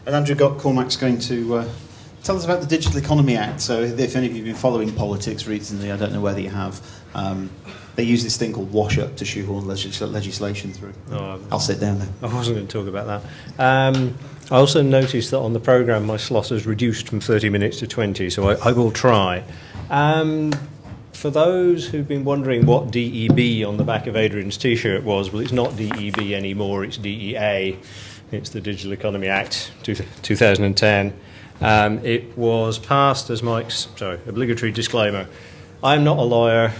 And Andrew Cormack's going to tell us about the Digital Economy Act. So if any of you have been following politics recently, I don't know whether you have, they use this thing called wash-up to shoehorn legislation through. Oh, I'll sit down then. I wasn't going to talk about that. I also noticed that on the programme my slot has reduced from 30 minutes to 20, so I will try. For those who've been wondering what DEB on the back of Adrian's T-shirt was, well, it's not DEB anymore, it's DEA. It's the Digital Economy Act 2010. It was passed as Mike's, obligatory disclaimer. I'm not a lawyer,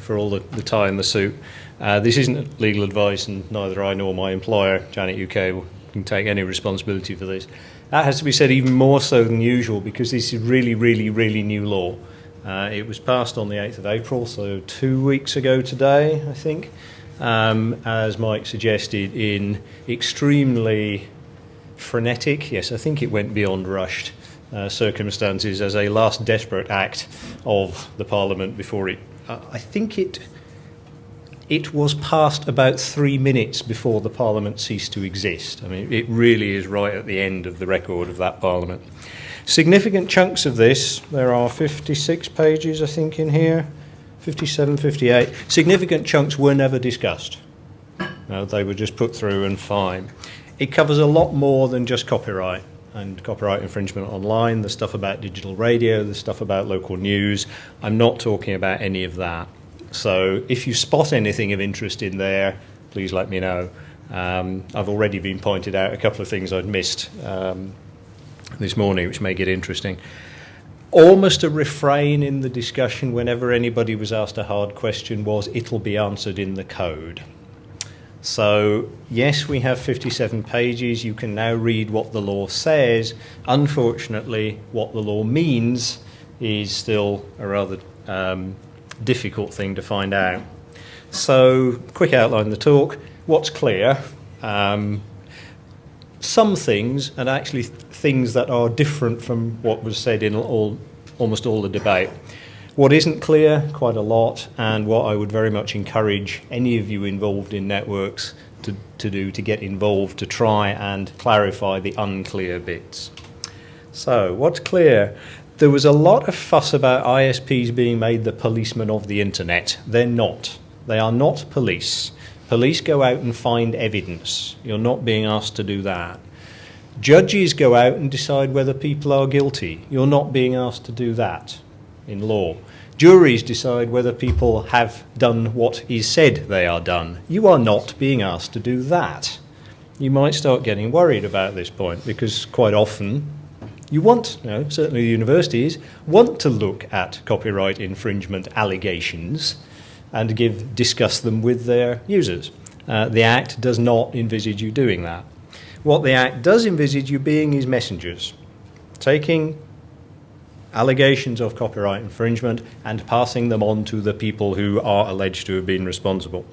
for all the tie and the suit. This isn't legal advice, and neither I nor my employer, Janet UK, can take any responsibility for this. That has to be said even more so than usual, because this is really, really, really new law. It was passed on the 8th of April, so 2 weeks ago today, I think, as Mike suggested, in extremely frenetic, yes, I think it went beyond rushed, circumstances, as a last desperate act of the Parliament before it, I think it was passed about 3 minutes before the Parliament ceased to exist. I mean, it really is right at the end of the record of that Parliament. Significant chunks of this, there are 56 pages, I think, in here, 57, 58. Significant chunks were never discussed. No, they were just put through and fine. It covers a lot more than just copyright and copyright infringement online, the stuff about digital radio, the stuff about local news. I'm not talking about any of that. So if you spot anything of interest in there, please let me know. I've already been pointed out a couple of things I'd missed this morning, which may get interesting. Almost a refrain in the discussion whenever anybody was asked a hard question was, it'll be answered in the code. So, yes, we have 57 pages. You can now read what the law says. Unfortunately, what the law means is still a rather difficult thing to find out. So, quick outline of the talk. What's clear? Some things, and actually things that are different from what was said in almost all the debate. What isn't clear, quite a lot, and what I would very much encourage any of you involved in networks to do, to get involved, to try and clarify the unclear bits. So, what's clear? There was a lot of fuss about ISPs being made the policemen of the internet. They're not. They are not police. Police go out and find evidence. You're not being asked to do that. Judges go out and decide whether people are guilty. You're not being asked to do that in law. Juries decide whether people have done what is said they are done. You are not being asked to do that. You might start getting worried about this point, because quite often you want, certainly the universities, want to look at copyright infringement allegations and discuss them with their users. The Act does not envisage you doing that. What the Act does envisage you being is messengers, taking allegations of copyright infringement and passing them on to the people who are alleged to have been responsible.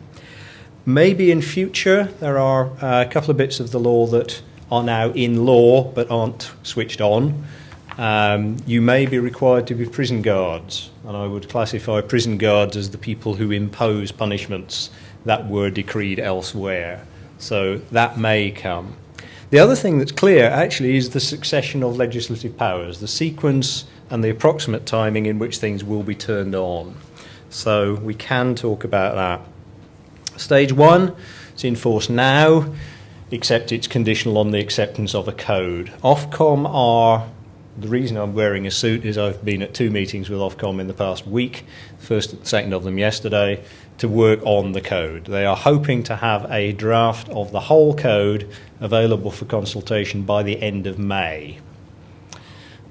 Maybe in future there are a couple of bits of the law that are now in law but aren't switched on. You may be required to be prison guards, and I would classify prison guards as the people who impose punishments that were decreed elsewhere. So that may come. The other thing that's clear, actually, is the succession of legislative powers, the sequence and the approximate timing in which things will be turned on. So we can talk about that. Stage 1, it's in force now, except it's conditional on the acceptance of a code. Ofcom are... The reason I'm wearing a suit is I've been at 2 meetings with Ofcom in the past week, second of them yesterday, to work on the code. They are hoping to have a draft of the whole code available for consultation by the end of May.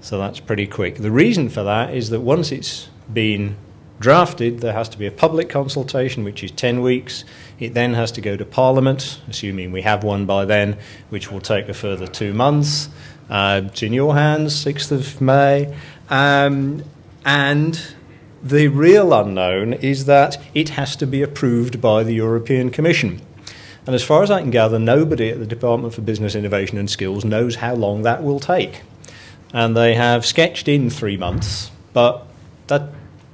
So that's pretty quick. The reason for that is that once it's been drafted, there has to be a public consultation, which is 10 weeks. It then has to go to Parliament, assuming we have one by then, which will take a further 2 months. It's in your hands, 6th of May. And the real unknown is that it has to be approved by the European Commission. And as far as I can gather, nobody at the Department for Business Innovation and Skills knows how long that will take. And they have sketched in 3 months, but that,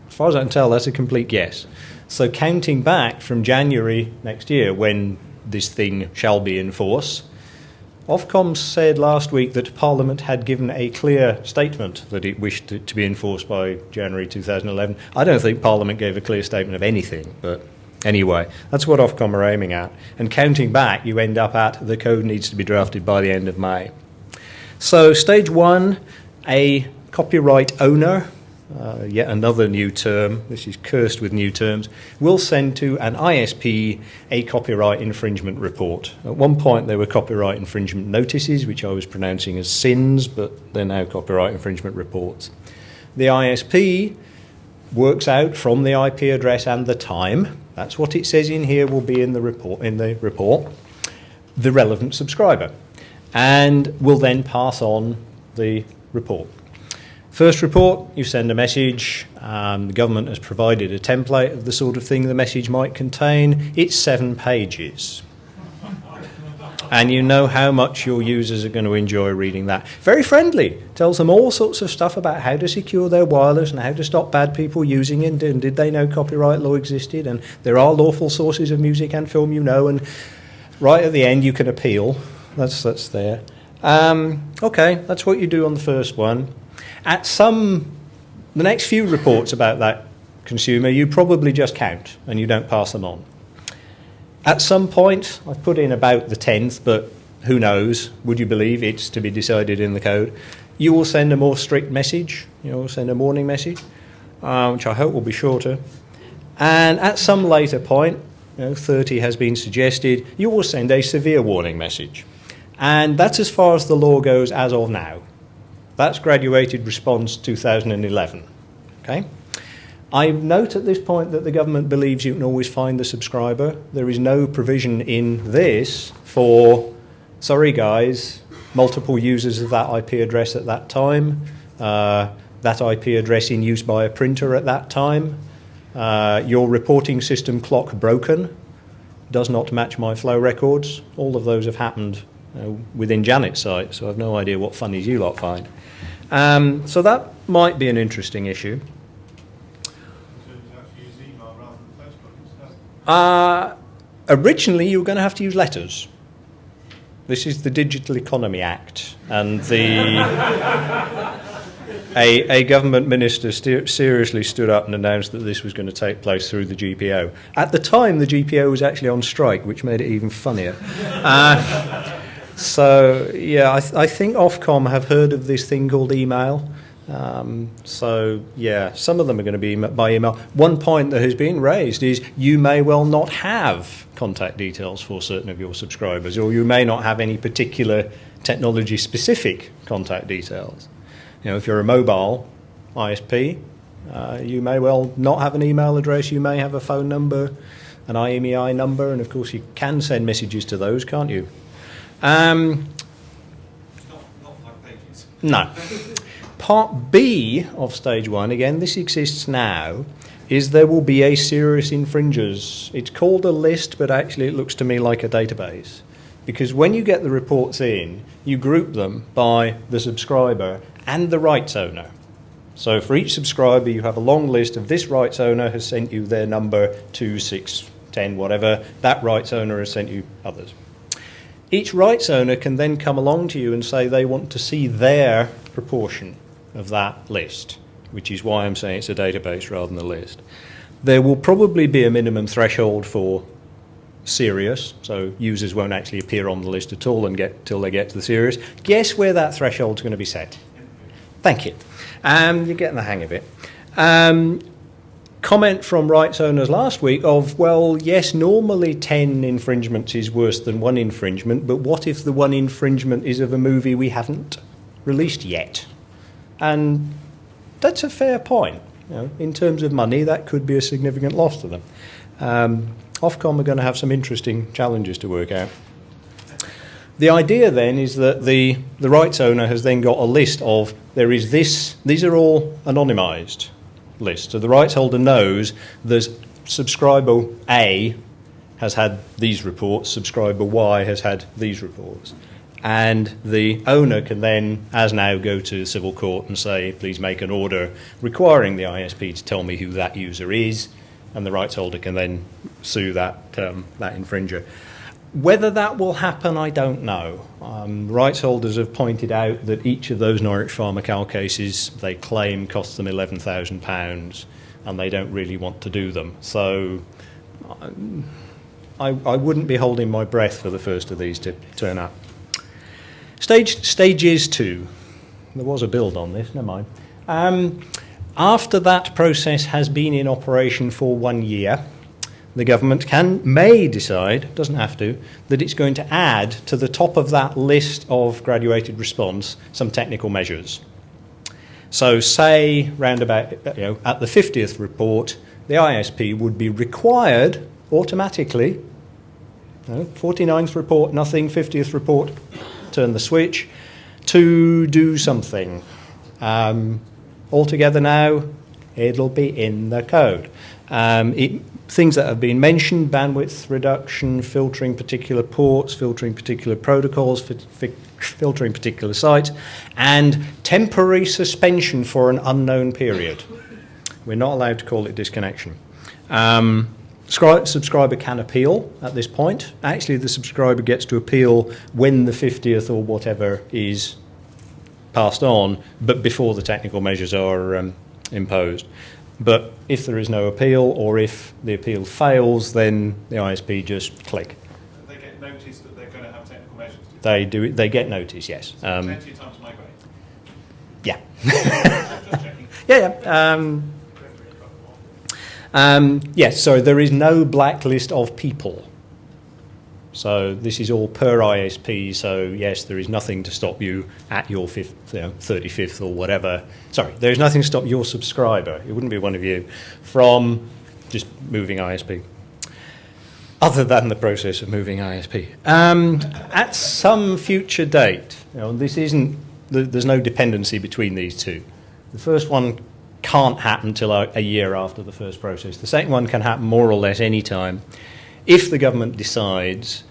as far as I can tell, that's a complete guess. So counting back from January next year, when this thing shall be in force, Ofcom said last week that Parliament had given a clear statement that it wished it to be enforced by January 2011. I don't think Parliament gave a clear statement of anything, but anyway, that's what Ofcom are aiming at. And counting back, you end up at the code needs to be drafted by the end of May. So stage one, a copyright owner, yet another new term, this is cursed with new terms, will send to an ISP a copyright infringement report. At one point there were copyright infringement notices, which I was pronouncing as sins, but they're now copyright infringement reports. The ISP works out from the IP address and the time, that's what it says in here will be in the report, the relevant subscriber, and will then pass on the report. First report, you send a message. The government has provided a template of the sort of thing the message might contain. It's 7 pages. And you know how much your users are going to enjoy reading that. Very friendly. Tells them all sorts of stuff about how to secure their wireless and how to stop bad people using it. And did they know copyright law existed? And there are lawful sources of music and film, you know. And right at the end, you can appeal. That's there. Okay, that's what you do on the first one. At the next few reports about that consumer, you probably just count and you don't pass them on. At some point, I've put in about the 10th, but who knows, would you believe it's to be decided in the code, you will send a more strict message, you will send a warning message, which I hope will be shorter. And at some later point, 30 has been suggested, you will send a severe warning message. And that's as far as the law goes as of now. That's graduated response 2011. Okay? I note at this point that the government believes you can always find the subscriber. There is no provision in this for, sorry guys, multiple users of that IP address at that time, that IP address in use by a printer at that time, your reporting system clock broken, does not match my flow records. All of those have happened within Janet's site, so I've no idea what funnies you lot find. So that might be an interesting issue. Originally, you were going to have to use letters. This is the Digital Economy Act, and a government minister seriously stood up and announced that this was going to take place through the GPO. At the time, the GPO was actually on strike, which made it even funnier. So, yeah, I think Ofcom have heard of this thing called email. So, yeah, some of them are going to be by email. One point that has been raised is you may well not have contact details for certain of your subscribers, or you may not have any particular technology-specific contact details. If you're a mobile ISP, you may well not have an email address, you may have a phone number, an IMEI number, and of course you can send messages to those, can't you? Not 5 pages. No. Part B of stage one, again, this exists now, is there will be a serious infringers. It's called a list, but actually it looks to me like a database. Because when you get the reports in, you group them by the subscriber and the rights owner. So for each subscriber, you have a long list of this rights owner has sent you their number 2, 6, 10, whatever. That rights owner has sent you others. Each rights owner can then come along to you and say they want to see their proportion of that list, which is why I'm saying it's a database rather than a list. There will probably be a minimum threshold for serious, so users won't actually appear on the list at all till they get to the serious. Guess where that threshold's going to be set? Thank you. You're getting the hang of it. Comment from rights owners last week of, well, yes, normally 10 infringements is worse than 1 infringement, but what if the 1 infringement is of a movie we haven't released yet? And that's a fair point. In terms of money, that could be a significant loss to them. Ofcom are going to have some interesting challenges to work out. The idea then is that the rights owner has then got a list of, there is this, these are all anonymised lists. So the rights holder knows there's subscriber A has had these reports, subscriber Y has had these reports. And the owner can then, as now, go to civil court and say, please make an order requiring the ISP to tell me who that user is, and the rights holder can then sue that infringer. Whether that will happen, I don't know. Rights holders have pointed out that each of those Norwich Pharmacal cases, they claim, cost them £11,000, and they don't really want to do them. So I wouldn't be holding my breath for the first of these to turn up. Stages 2. There was a build on this, never mind. After that process has been in operation for 1 year, the government may decide, doesn't have to, that it's going to add to the top of that list of graduated response some technical measures. So say round about, at the 50th report, the ISP would be required automatically, 49th report, nothing, 50th report, turn the switch, to do something. Altogether now, it'll be in the code. Things that have been mentioned, bandwidth reduction, filtering particular ports, filtering particular protocols, filtering particular sites, and temporary suspension for an unknown period. We're not allowed to call it disconnection. Subscriber can appeal at this point. Actually, the subscriber gets to appeal when the 50th or whatever is passed on, but before the technical measures are imposed. But if there is no appeal, or if the appeal fails, then the ISP just click. They get notice that they're going to have technical measures. They do. They get notice, yes. Plenty of time to migrate. Yeah. Just checking. Yes. So there is no blacklist of people. So this is all per ISP. So yes, there is nothing to stop you at your 35th or whatever. Sorry, there is nothing to stop your subscriber. It wouldn't be one of you from just moving ISP. Other than the process of moving ISP, at some future date, this isn't. There's no dependency between these two. The first one can't happen till a year after the first process. The second one can happen more or less any time. If the government decides,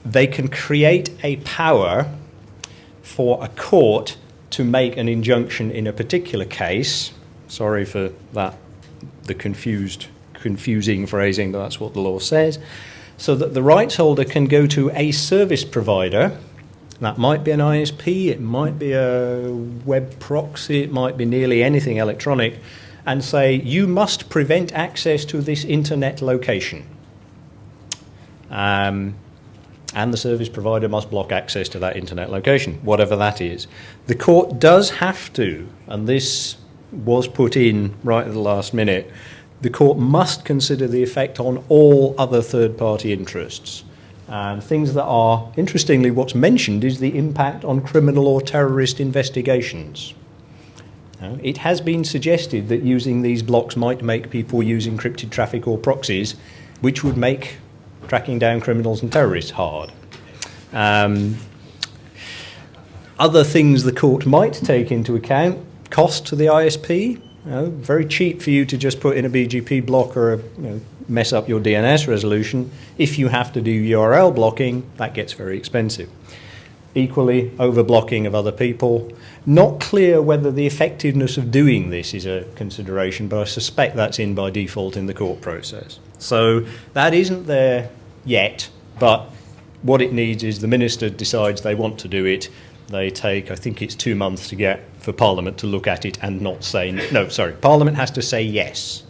they can create a power for a court to make an injunction in a particular case. Sorry for that, the confusing phrasing, but that's what the law says. So that the rights holder can go to a service provider. That might be an ISP, it might be a web proxy, it might be nearly anything electronic, and say, you must prevent access to this internet location. And the service provider must block access to that internet location, whatever that is. The court does have to, and this was put in right at the last minute, the court must consider the effect on all other third-party interests. And things that are, interestingly, what's mentioned is the impact on criminal or terrorist investigations. It has been suggested that using these blocks might make people use encrypted traffic or proxies, which would make tracking down criminals and terrorists hard. Other things the court might take into account, cost to the ISP. Very cheap for you to just put in a BGP block or mess up your DNS resolution. If you have to do URL blocking, that gets very expensive. Equally, over-blocking of other people. Not clear whether the effectiveness of doing this is a consideration, but I suspect that's in by default in the court process. So that isn't there yet, but what it needs is the minister decides they want to do it. They take, I think it's 2 months to get for Parliament to look at it and not say, no, sorry, Parliament has to say yes,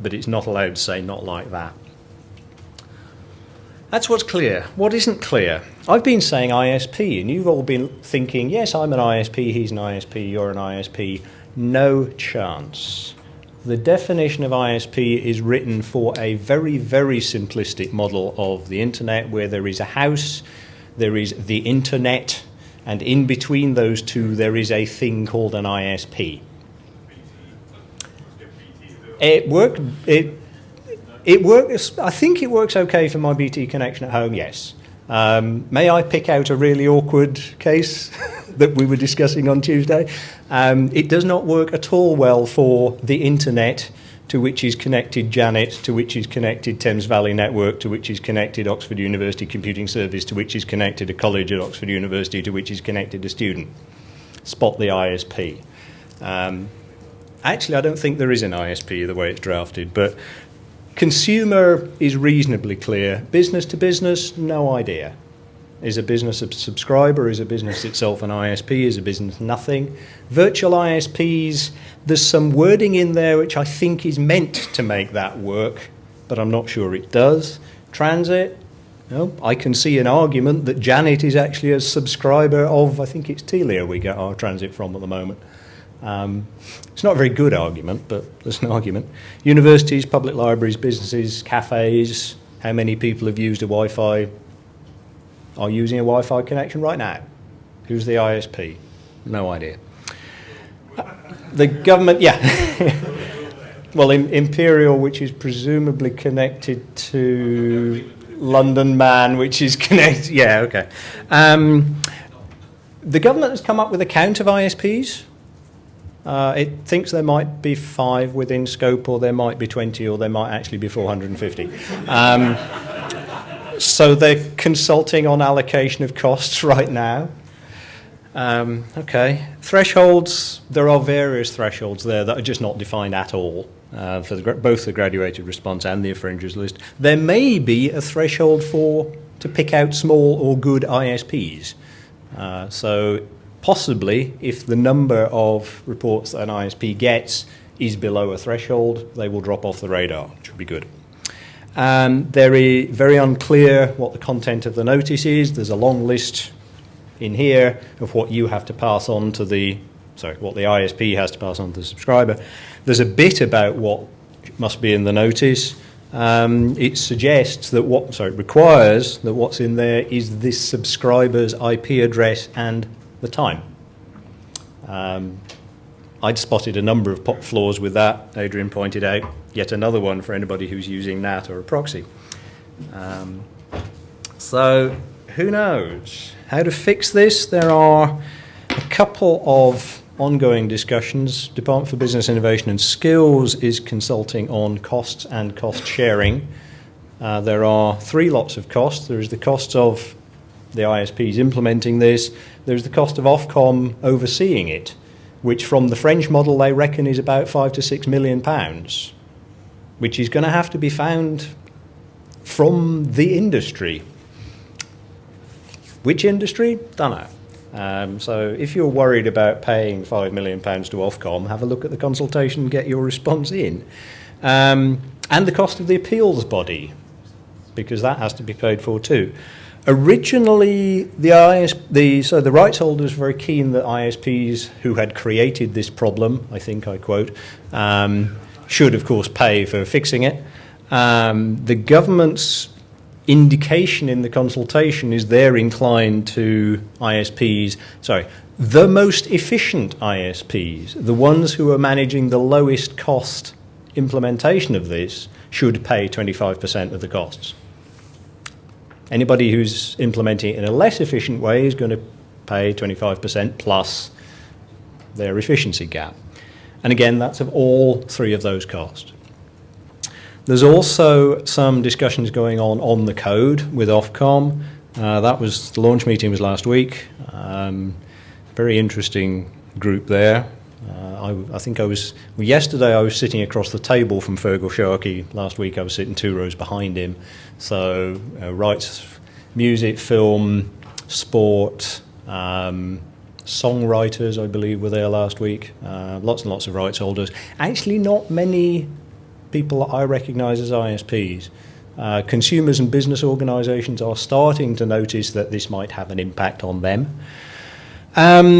but it's not allowed to say not like that. That's what's clear. What isn't clear? I've been saying ISP, and you've all been thinking, yes, I'm an ISP, he's an ISP, you're an ISP. No chance. The definition of ISP is written for a very, very simplistic model of the internet where there is a house, there is the internet, and in between those two there is a thing called an ISP. It works. I think it works okay for my BT connection at home, yes. May I pick out a really awkward case that we were discussing on Tuesday? It does not work at all well for the internet, to which is connected Janet, to which is connected Thames Valley Network, to which is connected Oxford University Computing Service, to which is connected a college at Oxford University, to which is connected a student. Spot the ISP. Actually, I don't think there is an ISP the way it's drafted, but Consumer is reasonably clear. Business to business, no idea. Is a business a subscriber? Is a business itself an ISP? Is a business nothing? Virtual ISPs, there's some wording in there which I think is meant to make that work, but I'm not sure it does. Transit, no, I can see an argument that Janet is actually a subscriber of, I think it's Telia we get our transit from at the moment. It's not a very good argument, but there's an argument. Universities, public libraries, businesses, cafes, how many people have used a Wi-Fi, are using a Wi-Fi connection right now? Who's the ISP? No idea. The government, yeah. Well, Imperial, which is presumably connected to London Man, which is connected, yeah, okay. The government has come up with a count of ISPs. It thinks there might be 5 within scope, or there might be 20, or there might actually be 450. So they're consulting on allocation of costs right now. Okay. Thresholds, there are various thresholds there that are just not defined at all for both the graduated response and the infringers list. There may be a threshold to pick out small or good ISPs. So possibly, if the number of reports that an ISP gets is below a threshold, they will drop off the radar, which would be good. Very unclear what the content of the notice is. There's a long list in here of what you have to pass on to what the ISP has to pass on to the subscriber. There's a bit about what must be in the notice. It suggests that it requires that what's in there is this subscriber's IP address and the time. I'd spotted a number of flaws with that. Adrian pointed out yet another one for anybody who's using NAT or a proxy. So who knows how to fix this? There are a couple of ongoing discussions. Department for Business Innovation and Skills is consulting on costs and cost sharing. There are 3 lots of costs. There is the cost of the ISPs implementing this. There's the cost of Ofcom overseeing it, which from the French model they reckon is about £5 to £6 million, which is going to have to be found from the industry. Which industry? Don't know. So if you're worried about paying £5 million to Ofcom, have a look at the consultation and get your response in. And the cost of the appeals body, because that has to be paid for too. Originally, the rights holders were very keen that ISPs who had created this problem, I think I quote, should of course pay for fixing it. The government's indication in the consultation is they're inclined to the most efficient ISPs, the ones who are managing the lowest cost implementation of this, should pay 25% of the costs. Anybody who's implementing it in a less efficient way is going to pay 25% plus their efficiency gap. And again, that's of all 3 of those costs. There's also some discussions going on the code with Ofcom. The launch meeting was last week. Very interesting group there. I think yesterday I was sitting across the table from Fergal Sharkey. Last week I was sitting 2 rows behind him. So rights, music, film, sport, songwriters, I believe, were there last week. Lots and lots of rights holders. Actually, not many people that I recognise as ISPs. Consumers and business organisations are starting to notice that this might have an impact on them.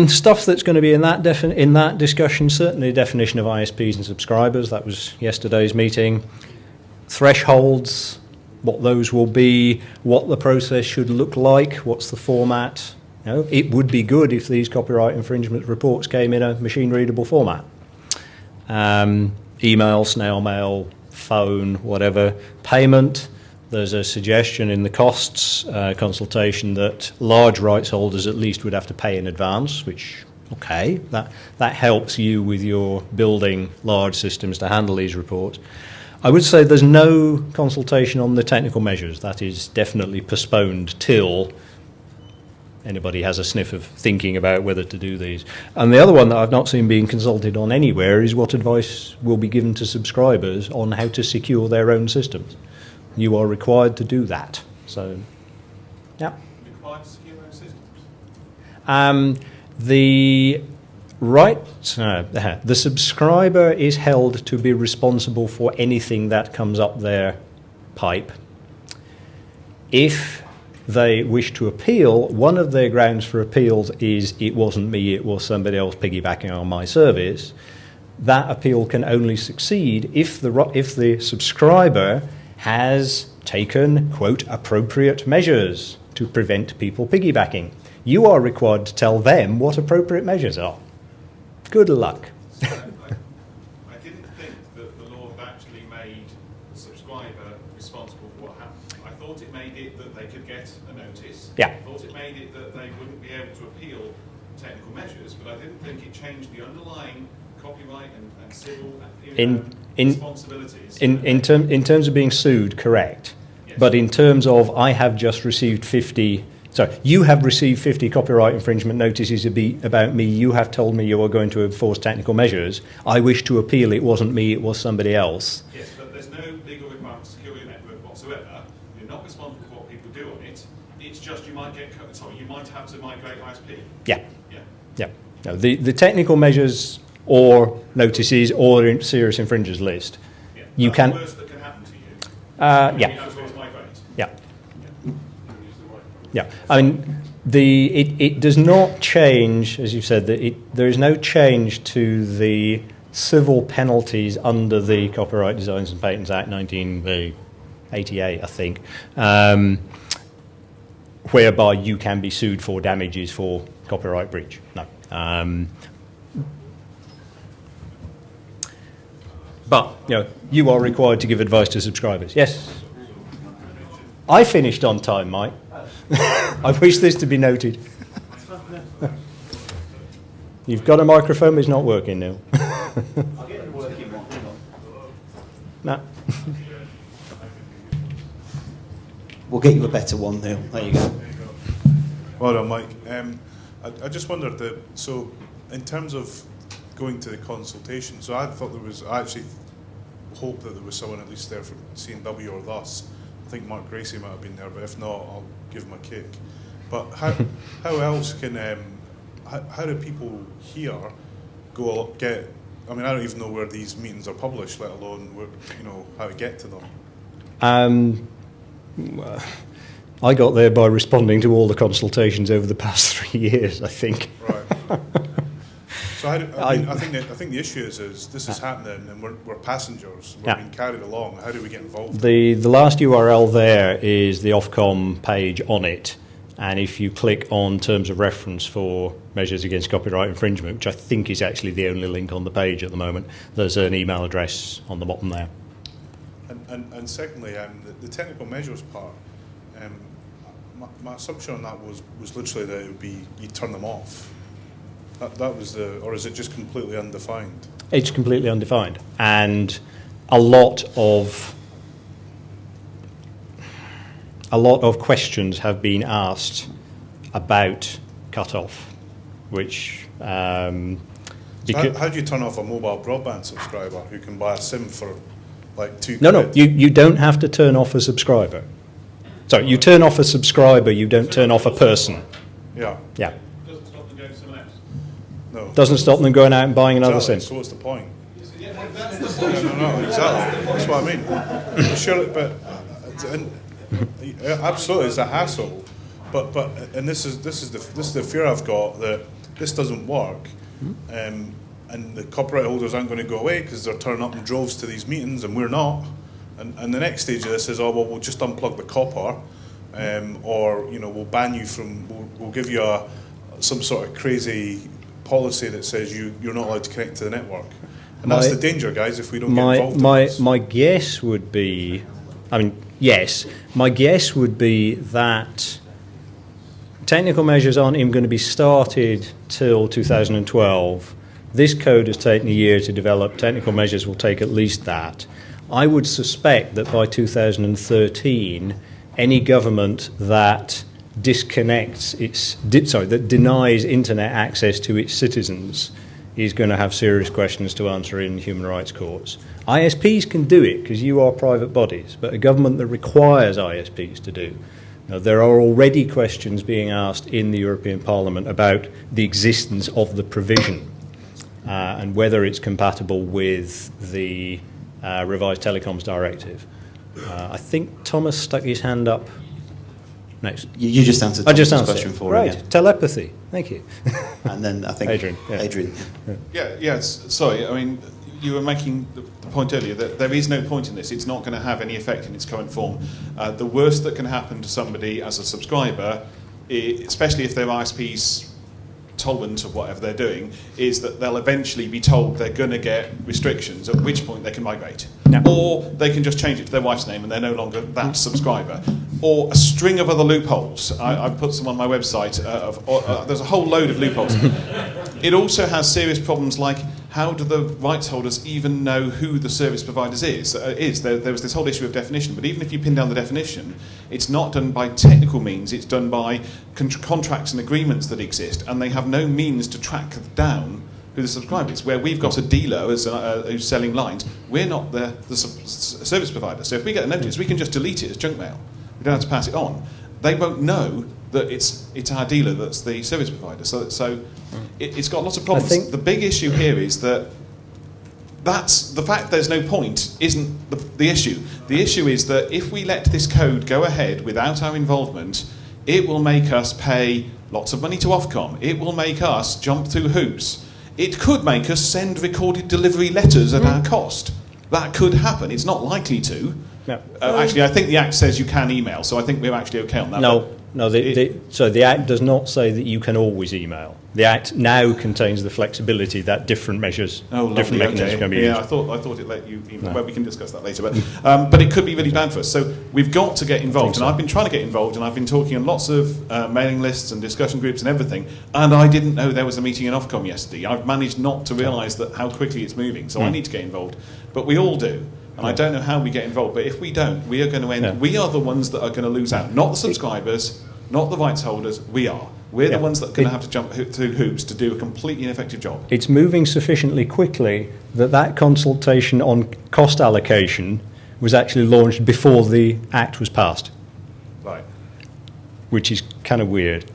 Stuff that's going to be in that discussion, certainly the definition of ISPs and subscribers. That was yesterday's meeting. Thresholds, what those will be, what the process should look like, what's the format. It would be good if these copyright infringement reports came in a machine-readable format. Email, snail mail, phone, whatever. Payment, there's a suggestion in the costs consultation that large rights holders at least would have to pay in advance, which, okay, that helps you with your building large systems to handle these reports. I would say there's no consultation on the technical measures. That is definitely postponed till anybody has a sniff of thinking about whether to do these. And the other one that I've not seen being consulted on anywhere is what advice will be given to subscribers on how to secure their own systems. You are required to do that. So, yeah. Required to secure own systems. The subscriber is held to be responsible for anything that comes up their pipe. If they wish to appeal, one of their grounds for appeals is it wasn't me, it was somebody else piggybacking on my service. That appeal can only succeed if the subscriber has taken, quote, appropriate measures to prevent people piggybacking. You are required to tell them what appropriate measures are. Good luck. So I didn't think that the law had actually made the subscriber responsible for what happened. I thought it made it that they could get a notice. Yeah. I thought it made it that they wouldn't be able to appeal technical measures, but I didn't think it changed the underlying copyright and civil responsibilities. In terms of being sued, correct. Yes. But in terms of I have just received 50... So you have received 50 copyright infringement notices about me. You have told me you are going to enforce technical measures. I wish to appeal. It wasn't me. It was somebody else. Yes, but there's no legal requirement to secure your network whatsoever. You're not responsible for what people do on it. It's just you might have to migrate ISP. Yeah. Yeah. Yeah. No, the technical measures or notices or serious infringers list. Yeah. You That's can. the worst that can happen to you. Yeah. You know, so it's migrate. Yeah. Yeah, I mean, it does not change, as you've said, there is no change to the civil penalties under the Copyright Designs and Patents Act 1988, I think, whereby you can be sued for damages for copyright breach. No. But, you are required to give advice to subscribers. Yes? I finished on time, Mike. I wish this to be noted. You've got a microphone, but it's not working now. I'll get it working one. Hang on. No. We'll get you a better one, Neil. There you go. Well done, Mike. I just wondered, so in terms of going to the consultation, so I actually hoped that there was someone at least there from C&W or thus. I think Mark Gracie might have been there, but if not, I'll give him a kick. But how else can, how do people here get, I mean, I don't even know where these meetings are published, let alone how to get to them. I got there by responding to all the consultations over the past 3 years, I think. Right. So I think the issue is this is happening, and we're passengers. We're being carried along. How do we get involved? The last URL there is the Ofcom page on it, and if you click on terms of reference for measures against copyright infringement, which I think is actually the only link on the page at the moment, there's an email address on the bottom there. And secondly, the technical measures part. My assumption on that was literally that it would be you turn them off. That was or is it just completely undefined? It's completely undefined, and a lot of questions have been asked about cut-off, which. So how do you turn off a mobile broadband subscriber who can buy a SIM for like £2? No, you don't have to turn off a subscriber. So you turn off a subscriber, you don't turn off a person. Yeah. Yeah. Doesn't stop them going to someone else. No. Doesn't stop them going out and buying another SIM. So what's the point? No, exactly. That's what I mean. Surely, but absolutely, it's a hassle. But this is the fear I've got, that this doesn't work, and the copyright holders aren't going to go away because they're turning up in droves to these meetings, and we're not. And the next stage of this is, we'll just unplug the copper, or we'll ban you from, we'll give you some sort of crazy policy that says you're not allowed to connect to the network. And that's the danger, guys, if we don't get involved in this. My guess would be, my guess would be that technical measures aren't even going to be started till 2012. This code has taken a year to develop. Technical measures will take at least that. I would suspect that by 2013, any government that disconnects that denies internet access to its citizens is going to have serious questions to answer in human rights courts. ISPs can do it because you are private bodies, but a government that requires ISPs to do. Now, there are already questions being asked in the European Parliament about the existence of the provision and whether it's compatible with the revised Telecoms Directive. I think Thomas stuck his hand up next. You just answered I just Thomas's answered question for right. him. Yeah. Telepathy. Thank you. And then I think Adrian. Yeah. Adrian. Sorry, I mean, you were making the point earlier that there is no point in this. It's not going to have any effect in its current form. The worst that can happen to somebody as a subscriber, especially if their ISP's tolerant of whatever they're doing, is that they'll eventually be told they're going to get restrictions, at which point they can migrate. No. Or they can just change it to their wife's name and they're no longer that subscriber. Or a string of other loopholes. I've put some on my website. There's a whole load of loopholes. It also has serious problems like, how do the rights holders even know who the service provider is? There was this whole issue of definition, but even if you pin down the definition, it's not done by technical means, it's done by contracts and agreements that exist, and they have no means to track down who the subscriber is. Where we've got a dealer who's selling lines, we're not the service provider. So if we get a notice, we can just delete it as junk mail. We don't have to pass it on. They won't know that it's our dealer that's the service provider. So it's got lots of problems. I think the big issue here is that the fact there's no point isn't the issue. The issue is that if we let this code go ahead without our involvement, it will make us pay lots of money to Ofcom. It will make us jump through hoops. It could make us send recorded delivery letters at our cost. That could happen. It's not likely to. No. Actually, I think the Act says you can email, so I think we're actually okay on that. No, so the Act does not say that you can always email. The Act now contains the flexibility that different measures, different mechanisms can be used. Yeah, I thought it let you email. No. Well, we can discuss that later. But it could be really bad for us. So we've got to get involved. And I've been trying to get involved, and I've been talking on lots of mailing lists and discussion groups and everything. And I didn't know there was a meeting in Ofcom yesterday. I've managed not to realise that how quickly it's moving. So I need to get involved. But we all do. And I don't know how we get involved, but if we don't, we are going to end. Yeah. We are the ones that are going to lose out. Not the subscribers, not the rights holders. We are. We're the ones that are going to have to jump through hoops to do a completely ineffective job. It's moving sufficiently quickly that consultation on cost allocation was actually launched before the Act was passed. Right. Which is kind of weird.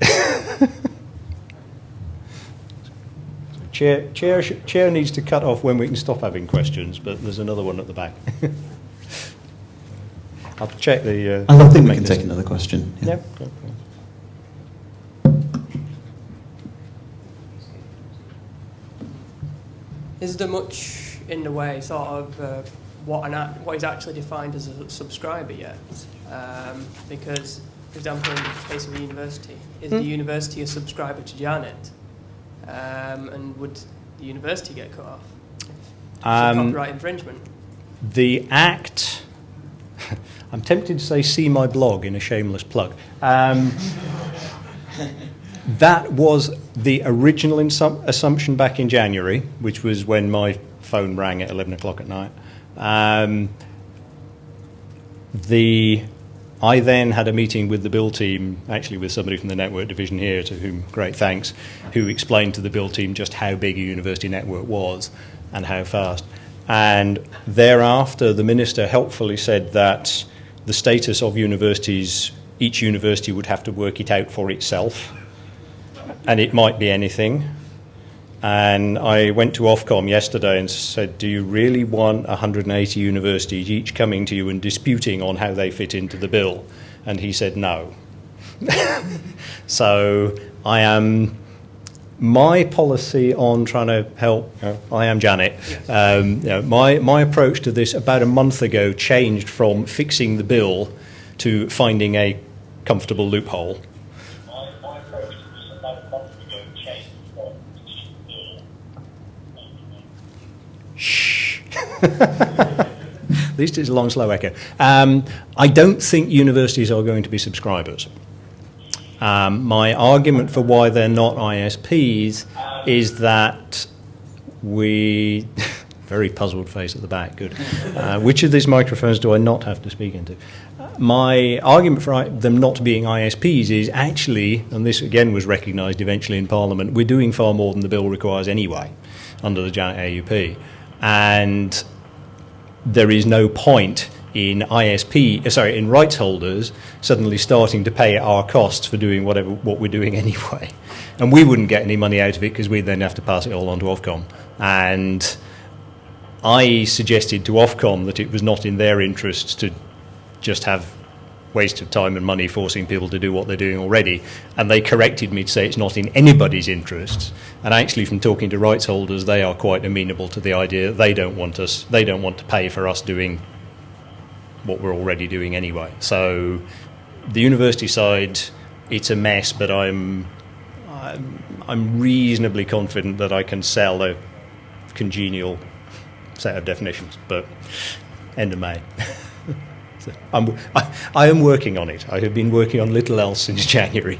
Chair needs to cut off when we can stop having questions, but there's another one at the back. I'll check the... I think we can take another question. Yeah. Yep. Is there much in the way, sort of, what is actually defined as a subscriber yet? Because, for example, in the case of the university, is the university a subscriber to Janet? And would the university get cut off? Copyright infringement? The Act... I'm tempted to say see my blog in a shameless plug. That was the original assumption back in January, which was when my phone rang at 11 o'clock at night. I then had a meeting with the Bill team, actually with somebody from the network division here, to whom great thanks, who explained to the Bill team just how big a university network was and how fast. And thereafter, the minister helpfully said that the status of universities, each university would have to work it out for itself, and it might be anything. And I went to Ofcom yesterday and said, do you really want 180 universities each coming to you and disputing on how they fit into the bill? And he said no. So my policy on trying to help, I am Janet, my approach to this about a month ago changed from fixing the bill to finding a comfortable loophole. Shh. At least it's a long, slow echo. I don't think universities are going to be subscribers. My argument for why they're not ISPs is that very puzzled face at the back. Good. Which of these microphones do I not have to speak into? My argument for them not being ISPs is actually, and this again was recognised eventually in Parliament, we're doing far more than the bill requires anyway under the Janet AUP. And there is no point in in rights holders suddenly starting to pay at our costs for doing what we're doing anyway. And we wouldn't get any money out of it because we'd then have to pass it all on to Ofcom. And I suggested to Ofcom that it was not in their interests to just have waste of time and money forcing people to do what they're doing already. And they corrected me to say it's not in anybody's interests. And actually, from talking to rights holders, they are quite amenable to the idea that they don't want to pay for us doing what we're already doing anyway. So the university side, it's a mess, but I'm reasonably confident that I can sell a congenial set of definitions, but end of May. So I am working on it. I have been working on little else since January.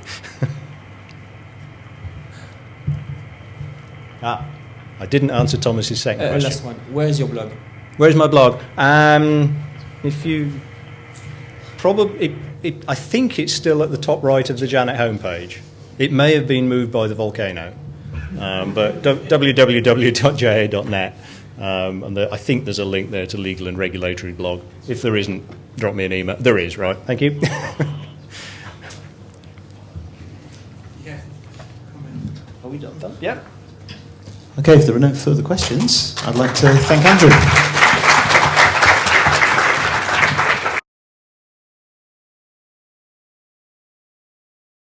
I didn't answer Thomas's second question. Last one. Where is your blog? Where's my blog? If you probably, I think it's still at the top right of the Janet homepage. It may have been moved by the volcano, but www.ja.net. And I think there's a link there to legal and regulatory blog. If there isn't, drop me an email. There is, right? Thank you. Are we done? Yeah. Okay, if there are no further questions, I'd like to thank Andrew.